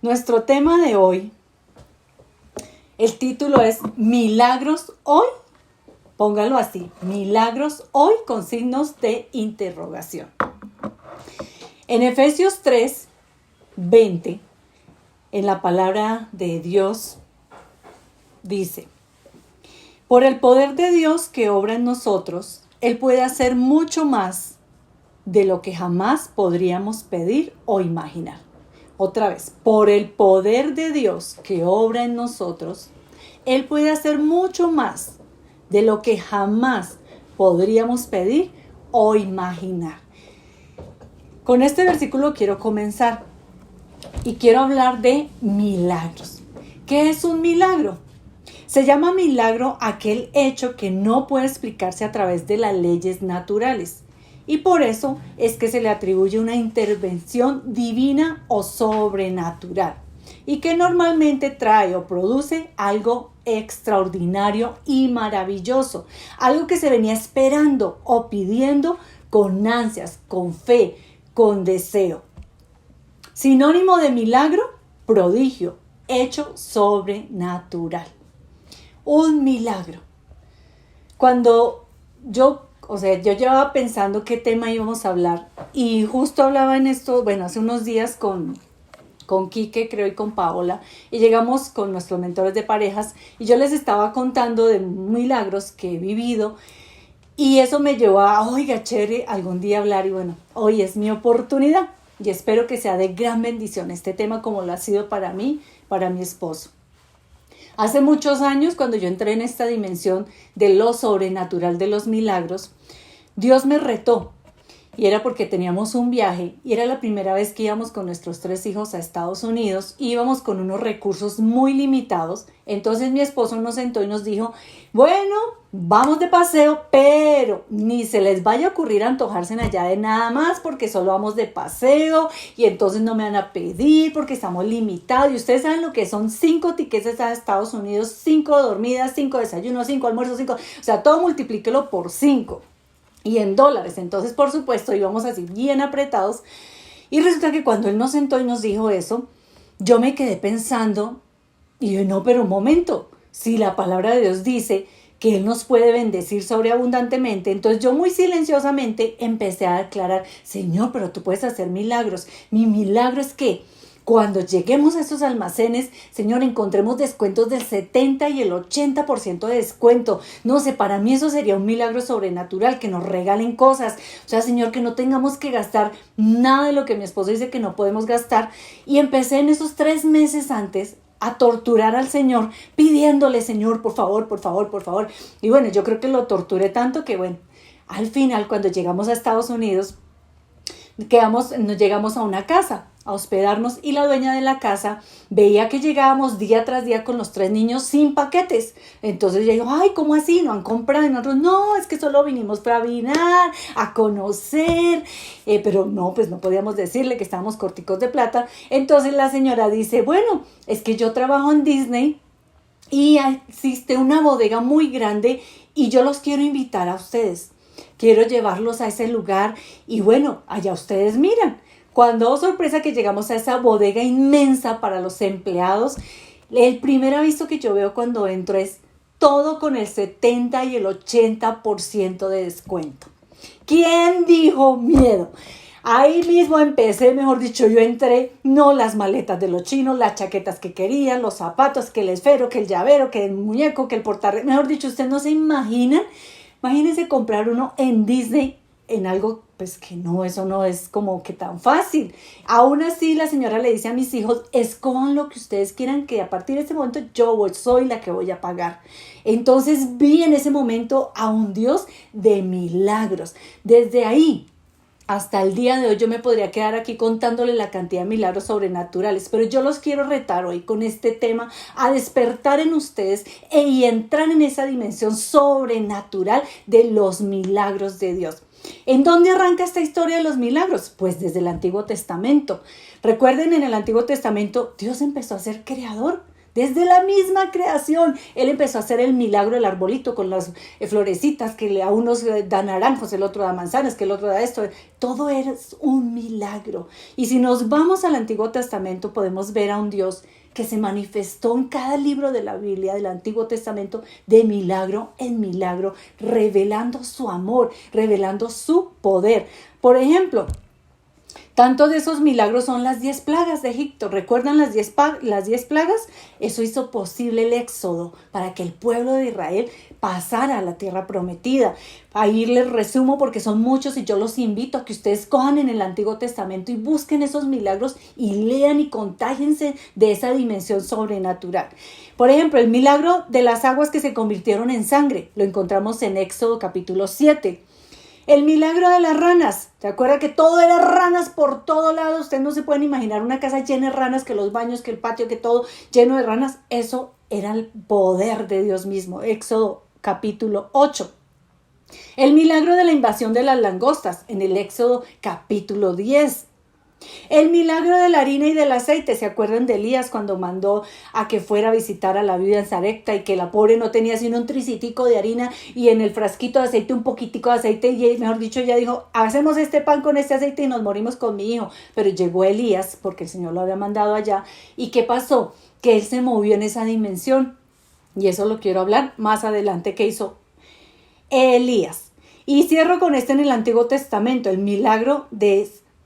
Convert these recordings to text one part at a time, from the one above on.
Nuestro tema de hoy, el título es Milagros hoy. Póngalo así, Milagros hoy con signos de interrogación. En Efesios 3:20, en la palabra de Dios, dice: por el poder de Dios que obra en nosotros, Él puede hacer mucho más de lo que jamás podríamos pedir o imaginar. Otra vez, por el poder de Dios que obra en nosotros, Él puede hacer mucho más de lo que jamás podríamos pedir o imaginar. Con este versículo quiero comenzar y quiero hablar de milagros. ¿Qué es un milagro? Se llama milagro aquel hecho que no puede explicarse a través de las leyes naturales. Y por eso es que se le atribuye una intervención divina o sobrenatural. Y que normalmente trae o produce algo extraordinario y maravilloso. Algo que se venía esperando o pidiendo con ansias, con fe, con deseo. Sinónimo de milagro, prodigio, hecho sobrenatural. Un milagro. Cuando yo llevaba pensando qué tema íbamos a hablar y justo hablaba en esto, hace unos días con Quique, creo, y con Paola, y llegamos con nuestros mentores de parejas y yo les estaba contando de milagros que he vivido y eso me llevó a, oiga, chévere, algún día hablar y hoy es mi oportunidad y espero que sea de gran bendición este tema como lo ha sido para mí, para mi esposo. Hace muchos años, cuando yo entré en esta dimensión de lo sobrenatural de los milagros, Dios me retó. Y era porque teníamos un viaje y era la primera vez que íbamos con nuestros 3 hijos a Estados Unidos. Íbamos con unos recursos muy limitados. Entonces mi esposo nos sentó y nos dijo, vamos de paseo, pero ni se les vaya a ocurrir antojarse allá de nada más porque solo vamos de paseo y entonces no me van a pedir porque estamos limitados. Y ustedes saben lo que son 5 tiquetes a Estados Unidos, 5 dormidas, 5 desayunos, 5 almuerzos, 5... O sea, todo multiplíquelo por 5. Y en dólares. Entonces, por supuesto, íbamos así bien apretados. Y resulta que cuando él nos sentó y nos dijo eso, yo me quedé pensando, y yo, no, pero un momento, si la palabra de Dios dice que Él nos puede bendecir sobreabundantemente, entonces yo muy silenciosamente empecé a declarar, Señor, pero tú puedes hacer milagros. Mi milagro es que cuando lleguemos a esos almacenes, Señor, encontremos descuentos del 70 y el 80% de descuento. No sé, para mí eso sería un milagro sobrenatural, que nos regalen cosas. O sea, Señor, que no tengamos que gastar nada de lo que mi esposo dice que no podemos gastar. Y empecé en esos 3 meses antes a torturar al Señor, pidiéndole, Señor, por favor, por favor, por favor. Y yo creo que lo torturé tanto que al final, cuando llegamos a Estados Unidos, nos llegamos a una casa a hospedarnos y la dueña de la casa veía que llegábamos día tras día con los 3 niños sin paquetes. Entonces ella dijo, ay, ¿cómo así? ¿No han comprado? Y nosotros, no, es que solo vinimos para vinar, a conocer, pero no, pues no podíamos decirle que estábamos corticos de plata. Entonces la señora dice, es que yo trabajo en Disney y existe una bodega muy grande y yo los quiero invitar a ustedes. Quiero llevarlos a ese lugar y allá ustedes miran. Cuando, sorpresa, que llegamos a esa bodega inmensa para los empleados, el primer aviso que yo veo cuando entro es todo con el 70 y el 80% de descuento. ¿Quién dijo miedo? Ahí mismo empecé, mejor dicho, yo entré, no las maletas de los chinos, las chaquetas que querían, los zapatos, que el esfero, que el llavero, que el muñeco, que el portarre. Mejor dicho, ustedes no se imaginan. Imagínense comprar uno en Disney en algo, pues que no, eso no es como que tan fácil. Aún así, la señora le dice a mis hijos, escojan lo que ustedes quieran, que a partir de este momento soy la que voy a pagar. Entonces vi en ese momento a un Dios de milagros. Desde ahí hasta el día de hoy yo me podría quedar aquí contándole la cantidad de milagros sobrenaturales, pero yo los quiero retar hoy con este tema a despertar en ustedes y entrar en esa dimensión sobrenatural de los milagros de Dios. ¿En dónde arranca esta historia de los milagros? Pues desde el Antiguo Testamento. Recuerden, en el Antiguo Testamento Dios empezó a ser creador Desde la misma creación, Él empezó a hacer el milagro del arbolito con las florecitas, que a unos da naranjos, el otro da manzanas, que el otro da esto. Todo es un milagro. Y si nos vamos al Antiguo Testamento, podemos ver a un Dios que se manifestó en cada libro de la Biblia, del Antiguo Testamento, de milagro en milagro, revelando su amor, revelando su poder. Por ejemplo, tanto de esos milagros son las 10 plagas de Egipto. ¿Recuerdan las 10 plagas? Eso hizo posible el éxodo para que el pueblo de Israel pasara a la tierra prometida. Ahí les resumo porque son muchos y yo los invito a que ustedes cojan en el Antiguo Testamento y busquen esos milagros y lean y contágiense de esa dimensión sobrenatural. Por ejemplo, el milagro de las aguas que se convirtieron en sangre. Lo encontramos en Éxodo capítulo 7. El milagro de las ranas. ¿Se acuerda que todo era ranas por todo lado? Ustedes no se pueden imaginar una casa llena de ranas, que los baños, que el patio, que todo lleno de ranas. Eso era el poder de Dios mismo. Éxodo capítulo 8. El milagro de la invasión de las langostas en el Éxodo capítulo 10. El milagro de la harina y del aceite. ¿Se acuerdan de Elías cuando mandó a que fuera a visitar a la viuda en Sarepta y que la pobre no tenía sino un tricitico de harina y en el frasquito de aceite un poquitico de aceite? Y mejor dicho, ella dijo, hacemos este pan con este aceite y nos morimos con mi hijo. Pero llegó Elías porque el Señor lo había mandado allá. ¿Y qué pasó? Que él se movió en esa dimensión. Y eso lo quiero hablar más adelante que hizo Elías. Y cierro con este en el Antiguo Testamento, el milagro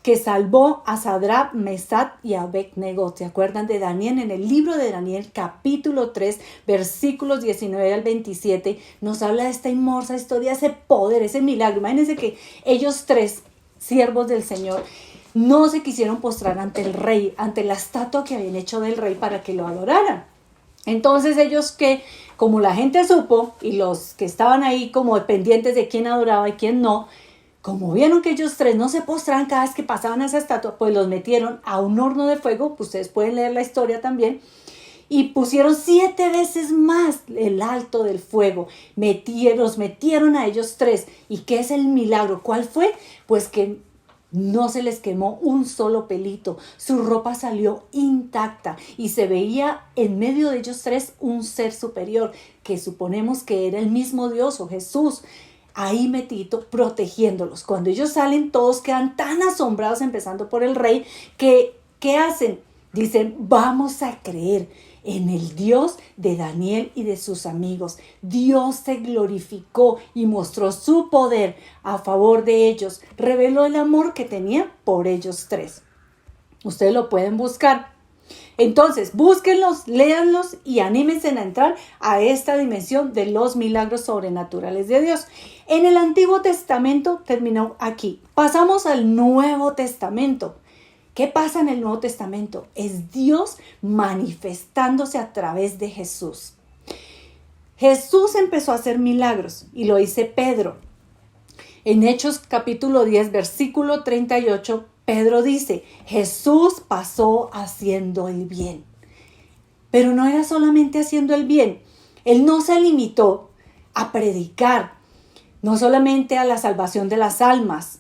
que salvó a Sadrach, Mesach y Abed-Nego. ¿Se acuerdan de Daniel? En el libro de Daniel, capítulo 3, versículos 19 al 27, nos habla de esta inmensa historia, ese poder, ese milagro. Imagínense que ellos tres, siervos del Señor, no se quisieron postrar ante el rey, ante la estatua que habían hecho del rey para que lo adoraran. Entonces ellos que, como la gente supo, y los que estaban ahí como pendientes de quién adoraba y quién no, como vieron que ellos tres no se postraban cada vez que pasaban a esa estatua, pues los metieron a un horno de fuego, pues ustedes pueden leer la historia también, y pusieron 7 veces más el alto del fuego, los metieron a ellos tres. ¿Y qué es el milagro? ¿Cuál fue? Pues que no se les quemó un solo pelito, su ropa salió intacta y se veía en medio de ellos tres un ser superior, que suponemos que era el mismo Dios o Jesús, ahí metidito protegiéndolos. Cuando ellos salen, todos quedan tan asombrados, empezando por el rey, que ¿qué hacen? Dicen, vamos a creer en el Dios de Daniel y de sus amigos. Dios se glorificó y mostró su poder a favor de ellos. Reveló el amor que tenía por ellos tres. Ustedes lo pueden buscar. Entonces, búsquenlos, léanlos y anímense a entrar a esta dimensión de los milagros sobrenaturales de Dios. En el Antiguo Testamento terminó aquí. Pasamos al Nuevo Testamento. ¿Qué pasa en el Nuevo Testamento? Es Dios manifestándose a través de Jesús. Jesús empezó a hacer milagros y lo dice Pedro. En Hechos capítulo 10, versículo 38, Pedro dice, Jesús pasó haciendo el bien. Pero no era solamente haciendo el bien. Él no se limitó a predicar, no solamente a la salvación de las almas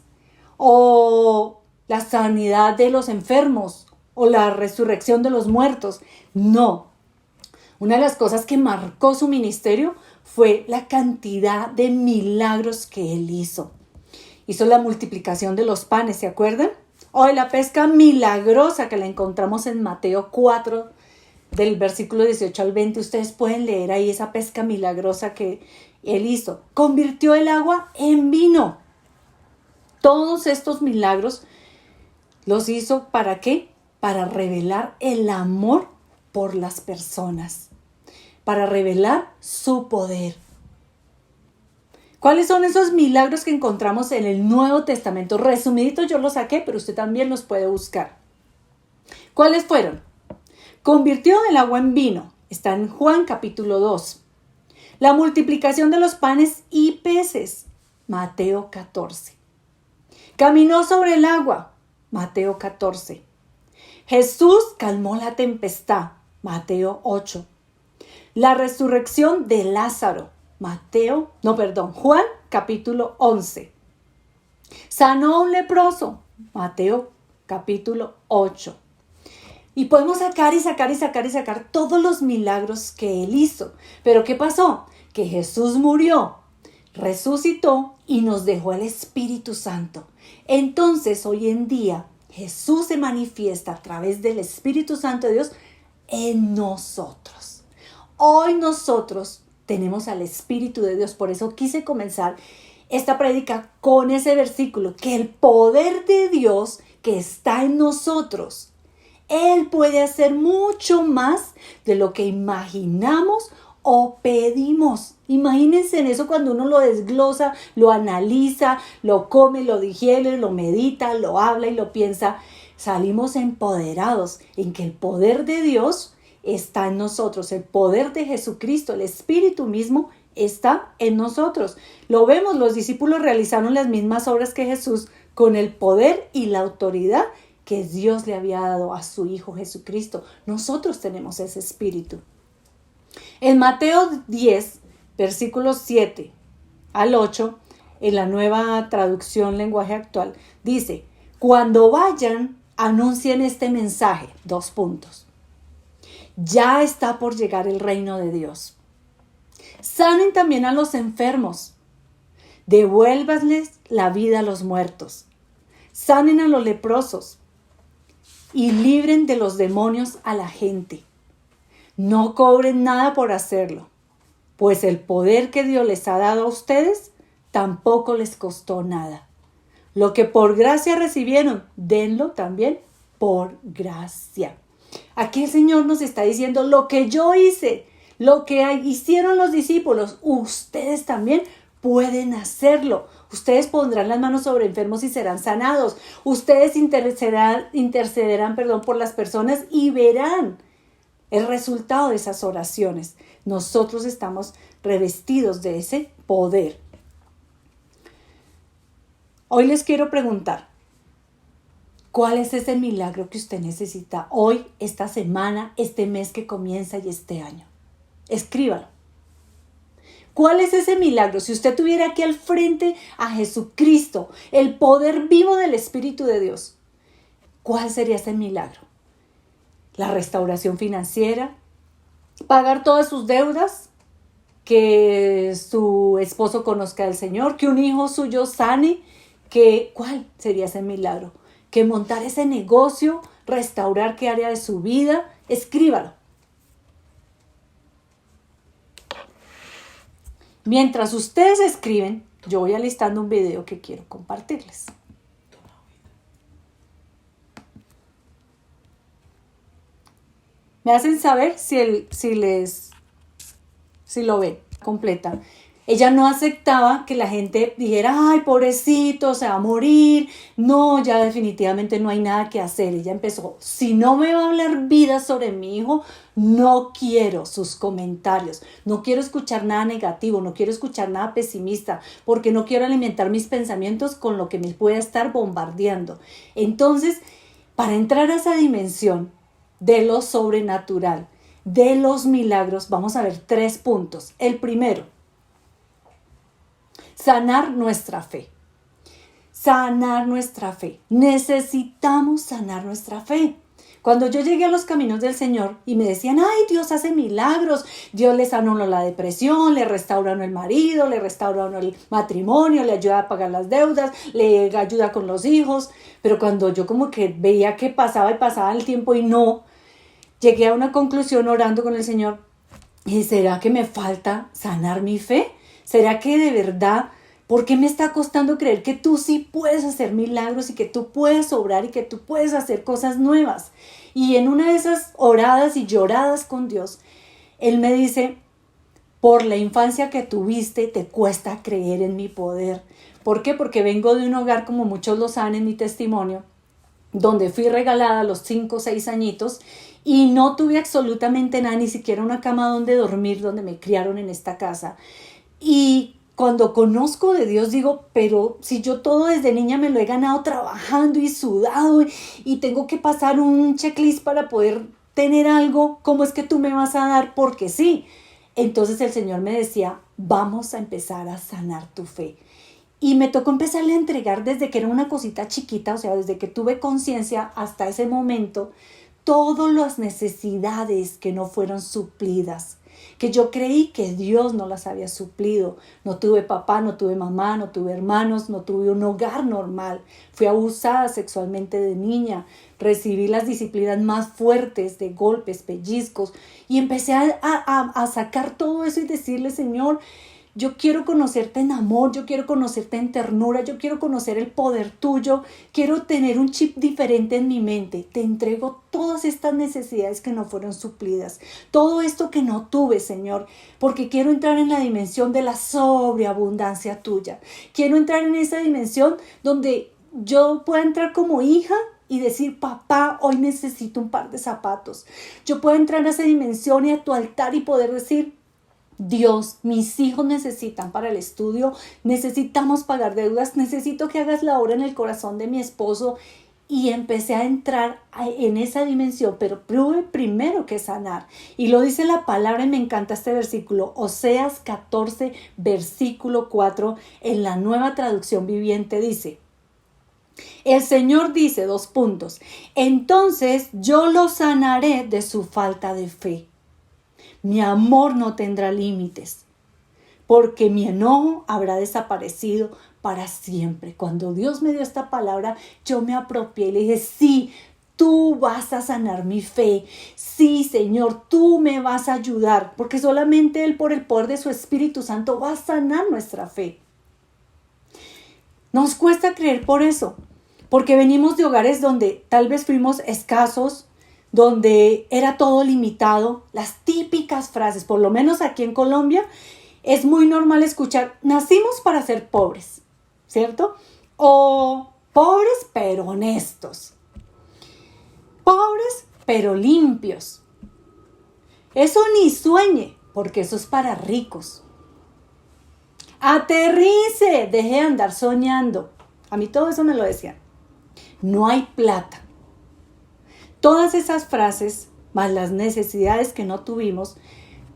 o la sanidad de los enfermos o la resurrección de los muertos. No. Una de las cosas que marcó su ministerio fue la cantidad de milagros que él hizo. Hizo la multiplicación de los panes, ¿se acuerdan? O de la pesca milagrosa que la encontramos en Mateo 4, del versículo 18 al 20. Ustedes pueden leer ahí esa pesca milagrosa que él hizo. Convirtió el agua en vino. Todos estos milagros los hizo ¿para qué? Para revelar el amor por las personas, para revelar su poder. ¿Cuáles son esos milagros que encontramos en el Nuevo Testamento? Resumiditos yo los saqué, pero usted también los puede buscar. ¿Cuáles fueron? Convirtió el agua en vino. Está en Juan capítulo 2. La multiplicación de los panes y peces. Mateo 14. Caminó sobre el agua. Mateo 14. Jesús calmó la tempestad. Mateo 8. La resurrección de Lázaro. Juan capítulo 11. Sanó a un leproso. Mateo capítulo 8. Y podemos sacar y sacar y sacar y sacar todos los milagros que Él hizo. Pero ¿qué pasó? Que Jesús murió, resucitó y nos dejó el Espíritu Santo. Entonces, hoy en día, Jesús se manifiesta a través del Espíritu Santo de Dios en nosotros. Hoy nosotros tenemos al Espíritu de Dios. Por eso quise comenzar esta prédica con ese versículo, que el poder de Dios que está en nosotros, Él puede hacer mucho más de lo que imaginamos o pedimos. Imagínense en eso cuando uno lo desglosa, lo analiza, lo come, lo digiere, lo medita, lo habla y lo piensa. Salimos empoderados en que el poder de Dios está en nosotros. El poder de Jesucristo, el Espíritu mismo, está en nosotros. Lo vemos, los discípulos realizaron las mismas obras que Jesús con el poder y la autoridad que Dios le había dado a su Hijo Jesucristo. Nosotros tenemos ese Espíritu. En Mateo 10, versículos 7 al 8, en la Nueva Traducción Lenguaje Actual, dice: cuando vayan, anuncien este mensaje. 2 puntos. Ya está por llegar el reino de Dios. Sanen también a los enfermos. Devuélvanles la vida a los muertos. Sanen a los leprosos y libren de los demonios a la gente. No cobren nada por hacerlo, pues el poder que Dios les ha dado a ustedes tampoco les costó nada. Lo que por gracia recibieron, denlo también por gracia. Aquí el Señor nos está diciendo: lo que yo hice, lo que hicieron los discípulos, ustedes también pueden hacerlo. Ustedes pondrán las manos sobre enfermos y serán sanados. Ustedes intercederán por las personas y verán el resultado de esas oraciones. Nosotros estamos revestidos de ese poder. Hoy les quiero preguntar, ¿cuál es ese milagro que usted necesita hoy, esta semana, este mes que comienza y este año? Escríbalo. ¿Cuál es ese milagro? Si usted tuviera aquí al frente a Jesucristo, el poder vivo del Espíritu de Dios, ¿cuál sería ese milagro? La restauración financiera, pagar todas sus deudas, que su esposo conozca al Señor, que un hijo suyo sane, ¿cuál sería ese milagro? Que montar ese negocio, restaurar qué área de su vida. Escríbalo. Mientras ustedes escriben, yo voy alistando un video que quiero compartirles. Me hacen saber si lo ven completa. Ella no aceptaba que la gente dijera: ay, pobrecito, se va a morir. No, ya definitivamente no hay nada que hacer. Ella empezó: si no me va a hablar vida sobre mi hijo, no quiero sus comentarios. No quiero escuchar nada negativo, no quiero escuchar nada pesimista, porque no quiero alimentar mis pensamientos con lo que me pueda estar bombardeando. Entonces, para entrar a esa dimensión de lo sobrenatural, de los milagros, vamos a ver 3 puntos. El primero: sanar nuestra fe. Sanar nuestra fe. Necesitamos sanar nuestra fe. Cuando yo llegué a los caminos del Señor y me decían: ay, Dios hace milagros, Dios le sanó la depresión, le restaura el marido, le restaura el matrimonio, le ayuda a pagar las deudas, le ayuda con los hijos. Pero cuando yo como que veía que pasaba y pasaba el tiempo y no, llegué a una conclusión orando con el Señor: ¿y será que me falta sanar mi fe? ¿Será que de verdad, por qué me está costando creer que tú sí puedes hacer milagros y que tú puedes obrar y que tú puedes hacer cosas nuevas? Y en una de esas oradas y lloradas con Dios, Él me dice: por la infancia que tuviste, te cuesta creer en mi poder. ¿Por qué? Porque vengo de un hogar, como muchos lo saben en mi testimonio, donde fui regalada a los 5 o 6 añitos y no tuve absolutamente nada, ni siquiera una cama donde dormir, donde me criaron en esta casa. Y cuando conozco de Dios digo: pero si yo todo desde niña me lo he ganado trabajando y sudado y tengo que pasar un checklist para poder tener algo, ¿cómo es que tú me vas a dar? Porque sí. Entonces el Señor me decía: vamos a empezar a sanar tu fe. Y me tocó empezarle a entregar desde que era una cosita chiquita, o sea, desde que tuve conciencia hasta ese momento, todas las necesidades que no fueron suplidas, que yo creí que Dios no las había suplido. No tuve papá, no tuve mamá, no tuve hermanos, no tuve un hogar normal. Fui abusada sexualmente de niña, recibí las disciplinas más fuertes de golpes, pellizcos, y empecé a sacar todo eso y decirle: Señor, yo quiero conocerte en amor, yo quiero conocerte en ternura, yo quiero conocer el poder tuyo, quiero tener un chip diferente en mi mente. Te entrego todas estas necesidades que no fueron suplidas, todo esto que no tuve, Señor, porque quiero entrar en la dimensión de la sobreabundancia tuya. Quiero entrar en esa dimensión donde yo pueda entrar como hija y decir: papá, hoy necesito un par de zapatos. Yo puedo entrar a esa dimensión y a tu altar y poder decir: Dios, mis hijos necesitan para el estudio, necesitamos pagar deudas, necesito que hagas la obra en el corazón de mi esposo. Y empecé a entrar en esa dimensión, pero tuve primero que sanar. Y lo dice la palabra, y me encanta este versículo, Oseas 14, versículo 4, en la Nueva Traducción Viviente dice: el Señor dice, entonces yo lo sanaré de su falta de fe. Mi amor no tendrá límites, porque mi enojo habrá desaparecido para siempre. Cuando Dios me dio esta palabra, yo me apropié y le dije: sí, tú vas a sanar mi fe. Sí, Señor, tú me vas a ayudar, porque solamente Él, por el poder de su Espíritu Santo, va a sanar nuestra fe. Nos cuesta creer por eso, porque venimos de hogares donde tal vez fuimos escasos, donde era todo limitado. Las típicas frases, por lo menos aquí en Colombia, es muy normal escuchar: nacimos para ser pobres, ¿cierto? O pobres pero honestos, pobres pero limpios. Eso ni sueñe, porque eso es para ricos. Aterrice, deje de andar soñando. A mí todo eso me lo decían. No hay plata. Todas esas frases, más las necesidades que no tuvimos,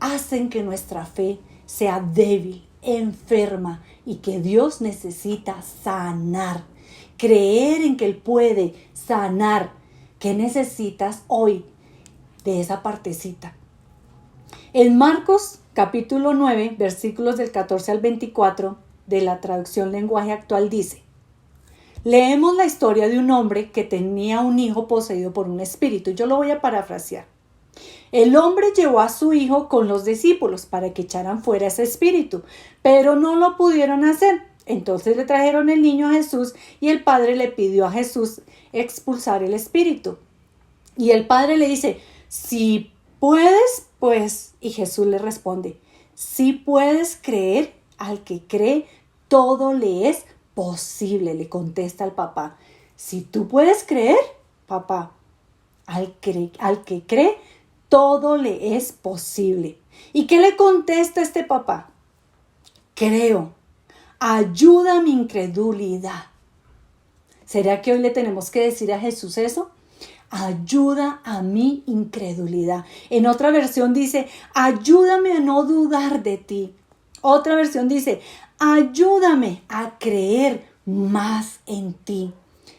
hacen que nuestra fe sea débil, enferma, y que Dios necesita sanar. Creer en que Él puede sanar. ¿Qué necesitas hoy de esa partecita? En Marcos capítulo 9, versículos del 14 al 24 de la traducción lenguaje actual dice: leemos la historia de un hombre que tenía un hijo poseído por un espíritu. Yo lo voy a parafrasear. El hombre llevó a su hijo con los discípulos para que echaran fuera ese espíritu, pero no lo pudieron hacer. Entonces le trajeron el niño a Jesús y el padre le pidió a Jesús expulsar el espíritu. Y el padre le dice: si puedes, pues. Y Jesús le responde: si puedes creer, al que cree, todo le es posible. Le contesta al papá: si tú puedes creer, papá, al que cree, todo le es posible. ¿Y qué le contesta este papá? Creo. Ayuda a mi incredulidad. ¿Será que hoy le tenemos que decir a Jesús eso? Ayuda a mi incredulidad. En otra versión dice: ayúdame a no dudar de ti. Otra versión dice: ayúdame a creer más en ti.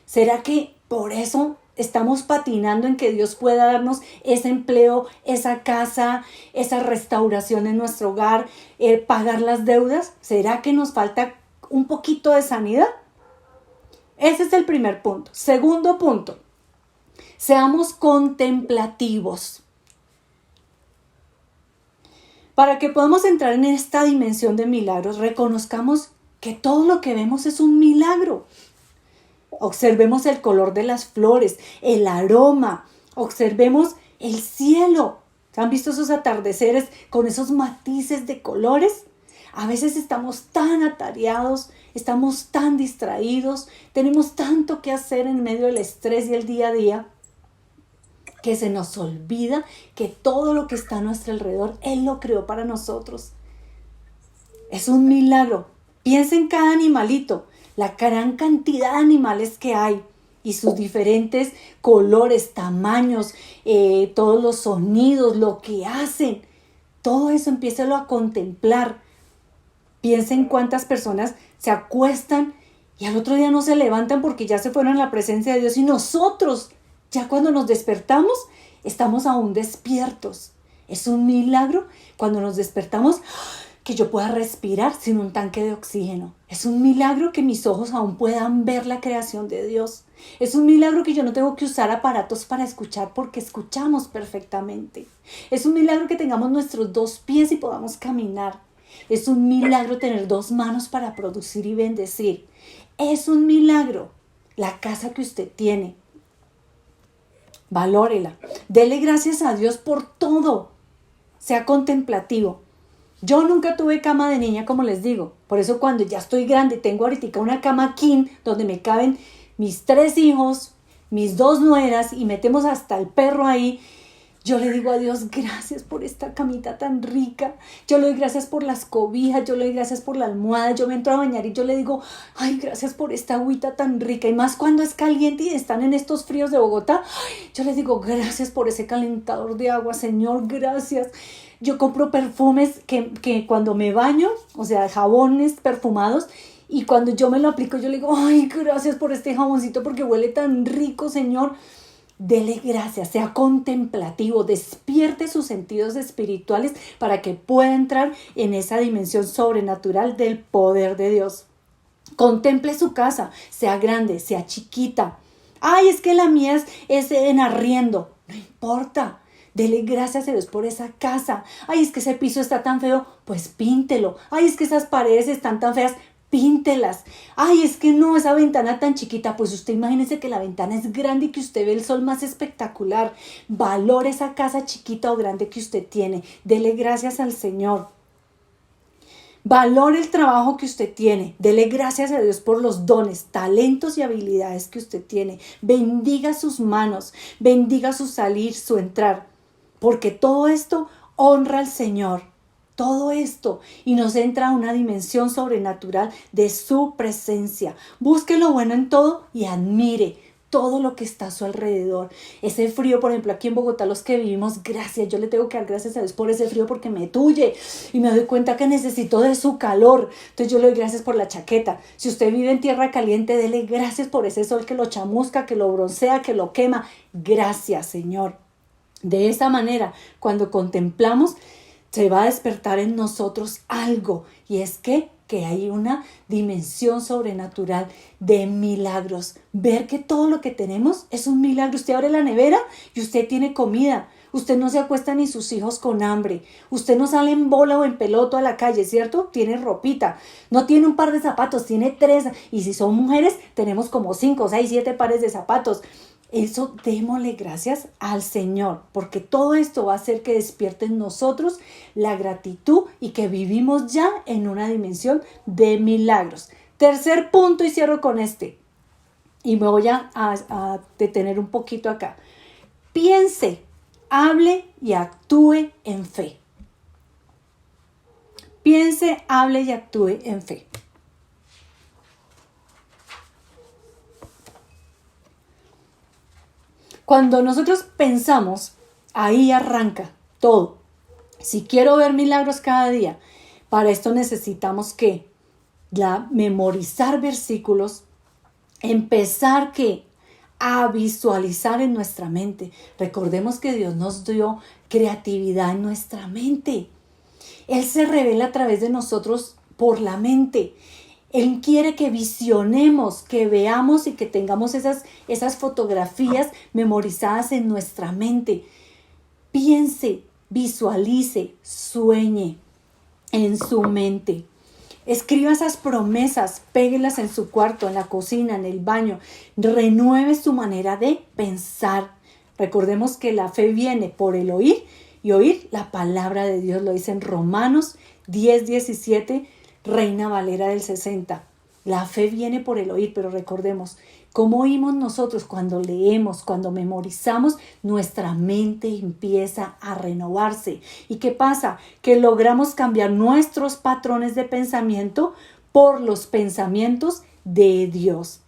¿Será que por eso estamos patinando en que Dios pueda darnos ese empleo, esa casa, esa restauración en nuestro hogar, pagar las deudas? ¿Será que nos falta un poquito de sanidad? Ese es el primer punto. Segundo punto: seamos contemplativos. Para que podamos entrar en esta dimensión de milagros, reconozcamos que todo lo que vemos es un milagro. Observemos el color de las flores, el aroma, observemos el cielo. ¿Han visto esos atardeceres con esos matices de colores? A veces estamos tan atareados, estamos tan distraídos, tenemos tanto que hacer en medio del estrés y el día a día, que se nos olvida que todo lo que está a nuestro alrededor, Él lo creó para nosotros. Es un milagro. Piensa en cada animalito, la gran cantidad de animales que hay y sus diferentes colores, tamaños, todos los sonidos, lo que hacen. Todo eso empiézalo a contemplar. Piensa en cuántas personas se acuestan y al otro día no se levantan porque ya se fueron a la presencia de Dios, y nosotros Ya cuando nos despertamos, estamos aún despiertos. Es un milagro cuando nos despertamos que yo pueda respirar sin un tanque de oxígeno. Es un milagro que mis ojos aún puedan ver la creación de Dios. Es un milagro que yo no tengo que usar aparatos para escuchar porque escuchamos perfectamente. Es un milagro que tengamos nuestros 2 pies y podamos caminar. Es un milagro tener 2 manos para producir y bendecir. Es un milagro la casa que usted tiene. Valórela. Dele gracias a Dios por todo. Sea contemplativo. Yo nunca tuve cama de niña, como les digo. Por eso cuando ya estoy grande, tengo ahorita una cama king donde me caben mis 3 hijos, mis 2 nueras y metemos hasta el perro ahí. Yo le digo a Dios, gracias por esta camita tan rica. Yo le doy gracias por las cobijas, yo le doy gracias por la almohada. Yo me entro a bañar y yo le digo, ay, gracias por esta agüita tan rica. Y más cuando es caliente y están en estos fríos de Bogotá, yo les digo, gracias por ese calentador de agua, Señor, gracias. Yo compro perfumes que cuando me baño, o sea, jabones perfumados, y cuando yo me lo aplico, yo le digo, ay, gracias por este jaboncito porque huele tan rico, Señor. Dele gracias, sea contemplativo, despierte sus sentidos espirituales para que pueda entrar en esa dimensión sobrenatural del poder de Dios. Contemple su casa, sea grande, sea chiquita. Ay, es que la mía es en arriendo. No importa. Dele gracias a Dios por esa casa. Ay, es que ese piso está tan feo, pues píntelo. Ay, es que esas paredes están tan feas, píntelas. Ay, es que no, esa ventana tan chiquita, pues usted imagínese que la ventana es grande y que usted ve el sol más espectacular. Valore esa casa chiquita o grande que usted tiene. Dele gracias al Señor. Valore el trabajo que usted tiene. Dele gracias a Dios por los dones, talentos y habilidades que usted tiene. Bendiga sus manos, bendiga su salir, su entrar. Porque todo esto honra al Señor. Todo esto y nos entra a una dimensión sobrenatural de su presencia. Busque lo bueno en todo y admire todo lo que está a su alrededor. Ese frío, por ejemplo, aquí en Bogotá, los que vivimos, gracias. Yo le tengo que dar gracias a Dios por ese frío porque me tuye y me doy cuenta que necesito de su calor. Entonces yo le doy gracias por la chaqueta. Si usted vive en tierra caliente, dele gracias por ese sol que lo chamusca, que lo broncea, que lo quema. Gracias, Señor. De esa manera, cuando contemplamos, se va a despertar en nosotros algo, y es que hay una dimensión sobrenatural de milagros. Ver que todo lo que tenemos es un milagro. Usted abre la nevera y usted tiene comida. Usted no se acuesta ni sus hijos con hambre. Usted no sale en bola o en peloto a la calle, ¿cierto? Tiene ropita. No tiene un par de zapatos, tiene 3. Y si son mujeres, tenemos como 5, 6, 7 pares de zapatos. Eso démosle gracias al Señor, porque todo esto va a hacer que despierte en nosotros la gratitud y que vivimos ya en una dimensión de milagros. Tercer punto y cierro con este. Y me voy a detener un poquito acá. Piense, hable y actúe en fe. Piense, hable y actúe en fe. Cuando nosotros pensamos, ahí arranca todo. Si quiero ver milagros cada día, para esto necesitamos que memorizar versículos, empezar a visualizar en nuestra mente. Recordemos que Dios nos dio creatividad en nuestra mente. Él se revela a través de nosotros por la mente. Él quiere que visionemos, que veamos y que tengamos esas fotografías memorizadas en nuestra mente. Piense, visualice, sueñe en su mente. Escriba esas promesas, péguelas en su cuarto, en la cocina, en el baño. Renueve su manera de pensar. Recordemos que la fe viene por el oír y oír la palabra de Dios. Lo dice en Romanos 10:17. Reina Valera del 60. La fe viene por el oír, pero recordemos, ¿cómo oímos nosotros? Cuando leemos, cuando memorizamos, nuestra mente empieza a renovarse. ¿Y qué pasa? Que logramos cambiar nuestros patrones de pensamiento por los pensamientos de Dios.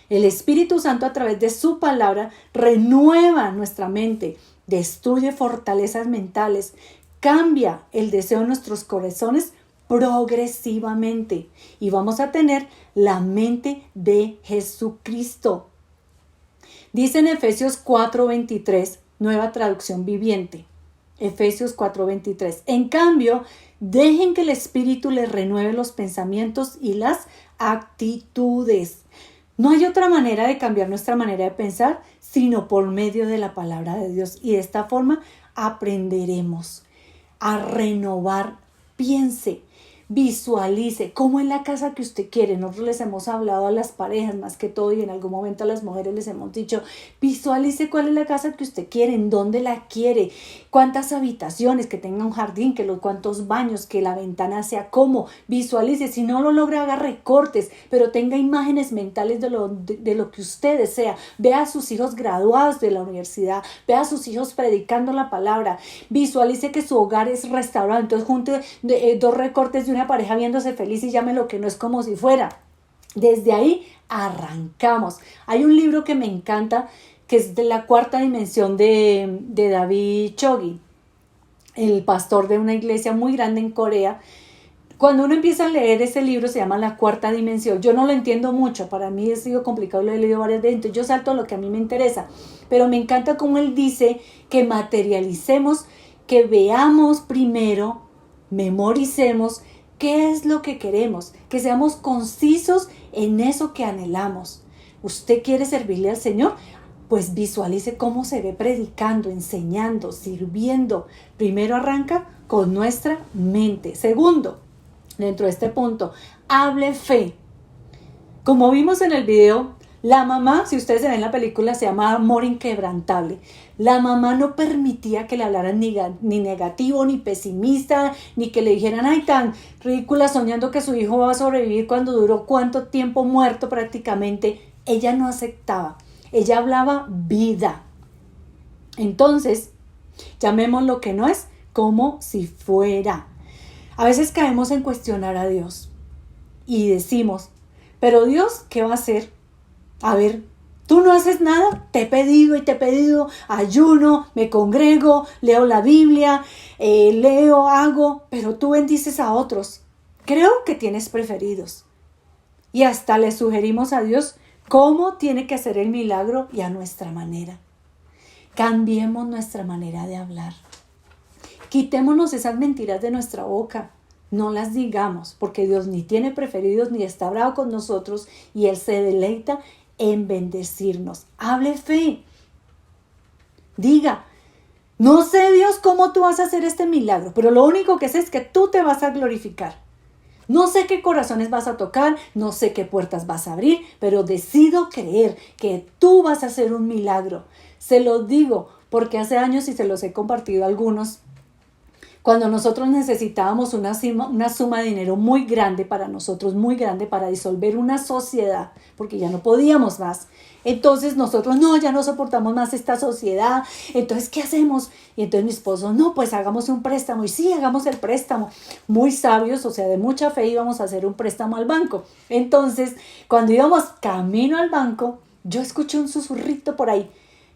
El Espíritu Santo, a través de su palabra, renueva nuestra mente, destruye fortalezas mentales, cambia el deseo de nuestros corazones progresivamente y vamos a tener la mente de Jesucristo. Dice en Efesios 4:23, nueva traducción viviente. Efesios 4:23. En cambio, dejen que el Espíritu les renueve los pensamientos y las actitudes. No hay otra manera de cambiar nuestra manera de pensar, sino por medio de la palabra de Dios. Y de esta forma aprenderemos a renovar. Piense, visualice cómo es la casa que usted quiere. Nosotros les hemos hablado a las parejas más que todo y en algún momento a las mujeres les hemos dicho, visualice cuál es la casa que usted quiere, en dónde la quiere, cuántas habitaciones, que tenga un jardín, cuántos baños, que la ventana sea cómo. Visualice, si no lo logra haga recortes, pero tenga imágenes mentales de lo que usted desea. Vea a sus hijos graduados de la universidad, vea a sus hijos predicando la palabra, visualice que su hogar es restaurado. Entonces junte dos recortes de una pareja viéndose feliz y llame lo que no es como si fuera. Desde ahí arrancamos. Hay un libro que me encanta que es de la cuarta dimensión de David Chogi, el pastor de una iglesia muy grande en Corea. Cuando uno empieza a leer ese libro se llama La Cuarta Dimensión. Yo no lo entiendo mucho, para mí ha sido complicado, lo he leído varias veces, entonces yo salto a lo que a mí me interesa, pero me encanta cómo él dice que materialicemos, que veamos primero, memoricemos qué es lo que queremos, que seamos concisos en eso que anhelamos. ¿Usted quiere servirle al Señor? Pues visualice cómo se ve predicando, enseñando, sirviendo. Primero arranca con nuestra mente. Segundo, dentro de este punto, hable fe. Como vimos en el video, la mamá, si ustedes ven la película, se llama Amor Inquebrantable. La mamá no permitía que le hablaran ni negativo, ni pesimista, ni que le dijeran, ay, tan ridícula, soñando que su hijo va a sobrevivir cuando duró cuánto tiempo muerto prácticamente. Ella no aceptaba. Ella hablaba vida. Entonces, llamemos lo que no es como si fuera. A veces caemos en cuestionar a Dios y decimos, pero Dios, ¿qué va a hacer? A ver, tú no haces nada, te he pedido y te he pedido, ayuno, me congrego, leo la Biblia, hago, pero tú bendices a otros. Creo que tienes preferidos. Y hasta le sugerimos a Dios cómo tiene que hacer el milagro y a nuestra manera. Cambiemos nuestra manera de hablar. Quitémonos esas mentiras de nuestra boca. No las digamos, porque Dios ni tiene preferidos ni está bravo con nosotros y Él se deleita en bendecirnos. Hable fe. Diga, no sé, Dios, cómo tú vas a hacer este milagro, pero lo único que sé es que tú te vas a glorificar. No sé qué corazones vas a tocar, no sé qué puertas vas a abrir, pero decido creer que tú vas a hacer un milagro. Se lo digo porque hace años y se los he compartido a algunos. Cuando nosotros necesitábamos una suma de dinero muy grande para nosotros, muy grande para disolver una sociedad, porque ya no podíamos más. Entonces nosotros, no, ya no soportamos más esta sociedad. Entonces, ¿qué hacemos? Y entonces mi esposo, no, pues hagamos un préstamo. Y sí, hagamos el préstamo. Muy sabios, o sea, de mucha fe íbamos a hacer un préstamo al banco. Entonces, cuando íbamos camino al banco, yo escuché un susurrito por ahí.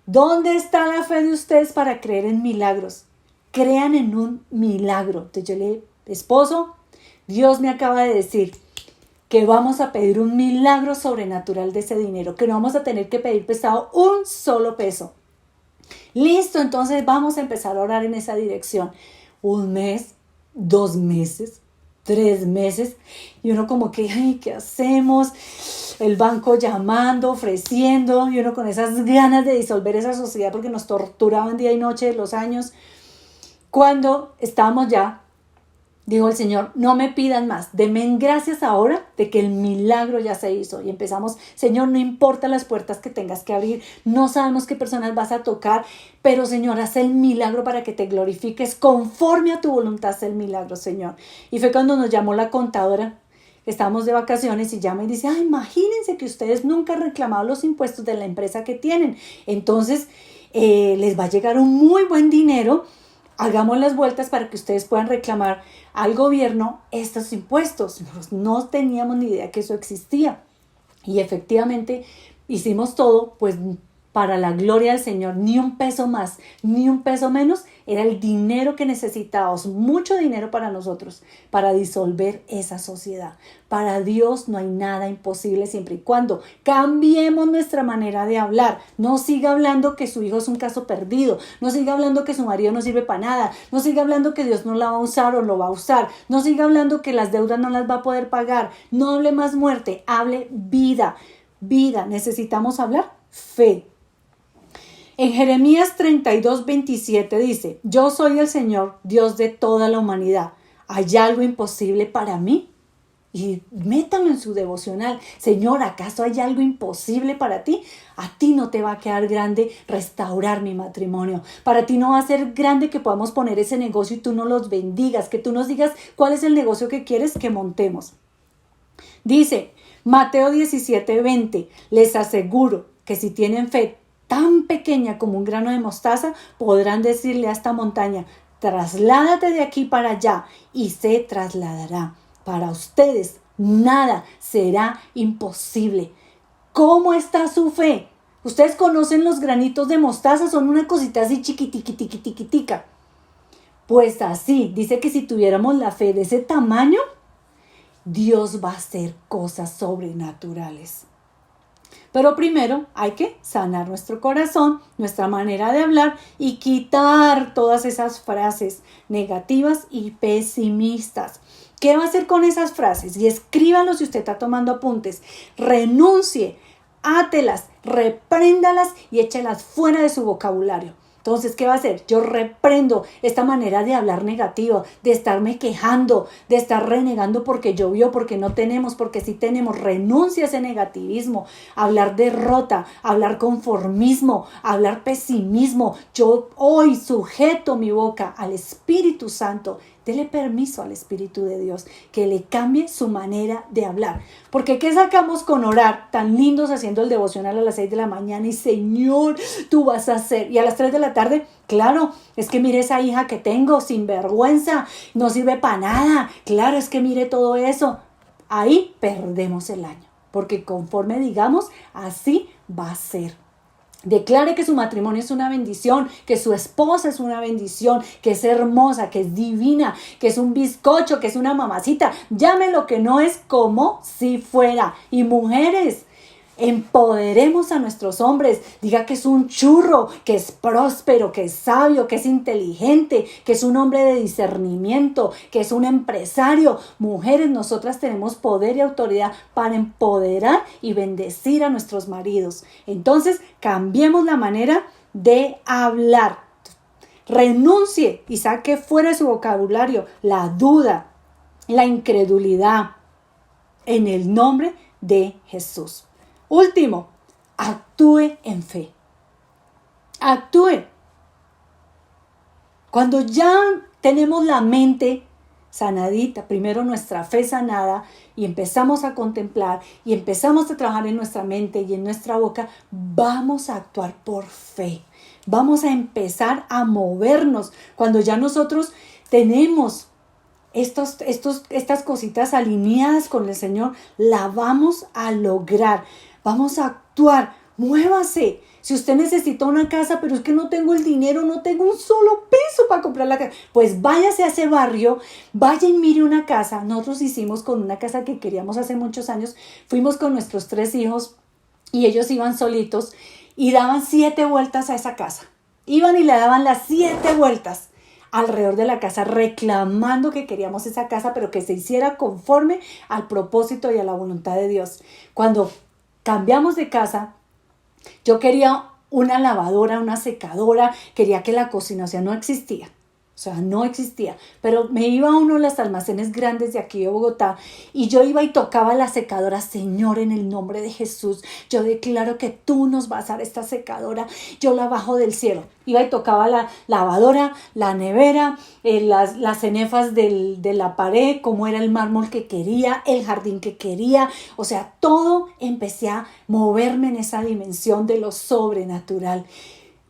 ¿Dónde está la fe de ustedes para creer en milagros? Crean en un milagro. Entonces yo le dije, esposo, Dios me acaba de decir que vamos a pedir un milagro sobrenatural de ese dinero, que no vamos a tener que pedir prestado un solo peso. Listo, entonces vamos a empezar a orar en esa dirección. 1 mes, 2 meses, 3 meses, y uno como que, ay, ¿qué hacemos? El banco llamando, ofreciendo, y uno con esas ganas de disolver esa sociedad porque nos torturaban día y noche los años. Cuando estábamos ya, dijo el Señor, no me pidan más, denme gracias ahora de que el milagro ya se hizo. Y empezamos, Señor, no importa las puertas que tengas que abrir, no sabemos qué personas vas a tocar, pero Señor, haz el milagro para que te glorifiques, conforme a tu voluntad, haz el milagro, Señor. Y fue cuando nos llamó la contadora, estábamos de vacaciones y llama y dice, ay, imagínense que ustedes nunca han reclamado los impuestos de la empresa que tienen, entonces les va a llegar un muy buen dinero. Hagamos las vueltas para que ustedes puedan reclamar al gobierno estos impuestos. Nosotros no teníamos ni idea que eso existía. Y efectivamente hicimos todo, pues para la gloria del Señor, ni un peso más, ni un peso menos era el dinero que necesitábamos, mucho dinero para nosotros, para disolver esa sociedad. Para Dios no hay nada imposible siempre y cuando cambiemos nuestra manera de hablar. No siga hablando que su hijo es un caso perdido, no siga hablando que su marido no sirve para nada, no siga hablando que Dios no la va a usar o lo va a usar, no siga hablando que las deudas no las va a poder pagar, no hable más muerte, hable vida. Vida, necesitamos hablar fe. En Jeremías 32:27 dice, yo soy el Señor, Dios de toda la humanidad. ¿Hay algo imposible para mí? Y métanlo en su devocional. Señor, ¿acaso hay algo imposible para ti? A ti no te va a quedar grande restaurar mi matrimonio. Para ti no va a ser grande que podamos poner ese negocio y tú nos los bendigas, que tú nos digas cuál es el negocio que quieres que montemos. Dice Mateo 17:20, les aseguro que si tienen fe tan pequeña como un grano de mostaza, podrán decirle a esta montaña, trasládate de aquí para allá y se trasladará. Para ustedes nada será imposible. ¿Cómo está su fe? Ustedes conocen los granitos de mostaza, son una cosita así chiquitiquitica. Pues así, dice que si tuviéramos la fe de ese tamaño, Dios va a hacer cosas sobrenaturales. Pero primero hay que sanar nuestro corazón, nuestra manera de hablar y quitar todas esas frases negativas y pesimistas. ¿Qué va a hacer con esas frases? Y escríbanlo si usted está tomando apuntes. Renuncie, átelas, repréndalas y échelas fuera de su vocabulario. Entonces, ¿qué va a hacer? Yo reprendo esta manera de hablar negativa, de estarme quejando, de estar renegando porque llovió, porque no tenemos, porque sí tenemos. Renuncia a ese negativismo, hablar derrota, hablar conformismo, hablar pesimismo. Yo hoy sujeto mi boca al Espíritu Santo. Dele permiso al Espíritu de Dios que le cambie su manera de hablar. Porque ¿qué sacamos con orar tan lindos haciendo el devocional a las 6 de la mañana? Y Señor, tú vas a hacer. Y a las 3 de la tarde, claro, es que mire esa hija que tengo, sin vergüenza, no sirve para nada. Claro, es que mire todo eso. Ahí perdemos el año. Porque conforme digamos, así va a ser. Declare que su matrimonio es una bendición, que su esposa es una bendición, que es hermosa, que es divina, que es un bizcocho, que es una mamacita. Llame lo que no es como si fuera. Y mujeres, empoderemos a nuestros hombres. Diga que es un churro, que es próspero, que es sabio, que es inteligente, que es un hombre de discernimiento, que es un empresario. Mujeres, nosotras tenemos poder y autoridad para empoderar y bendecir a nuestros maridos. Entonces, cambiemos la manera de hablar. Renuncie y saque fuera de su vocabulario la duda, la incredulidad, en el nombre de Jesús. Último, actúe en fe. Actúe. Cuando ya tenemos la mente sanadita, primero nuestra fe sanada, y empezamos a contemplar y empezamos a trabajar en nuestra mente y en nuestra boca, vamos a actuar por fe. Vamos a empezar a movernos. Cuando ya nosotros tenemos estas cositas alineadas con el Señor, la vamos a lograr. Vamos a actuar. Muévase. Si usted necesita una casa, pero es que no tengo el dinero, no tengo un solo peso para comprar la casa, pues váyase a ese barrio, vaya y mire una casa. Nosotros hicimos con una casa que queríamos hace muchos años. Fuimos con nuestros 3 hijos y ellos iban solitos y daban 7 vueltas a esa casa. Iban y le daban las 7 vueltas alrededor de la casa, reclamando que queríamos esa casa, pero que se hiciera conforme al propósito y a la voluntad de Dios. Cuando cambiamos de casa, yo quería una lavadora, una secadora, quería que la cocina, o sea, no existía. Pero me iba a uno de los almacenes grandes de aquí de Bogotá y yo iba y tocaba la secadora. Señor, en el nombre de Jesús, yo declaro que tú nos vas a dar esta secadora, yo la bajo del cielo. Iba y tocaba la lavadora, la nevera, las cenefas de la pared, como era el mármol que quería, el jardín que quería. O sea, todo empecé a moverme en esa dimensión de lo sobrenatural.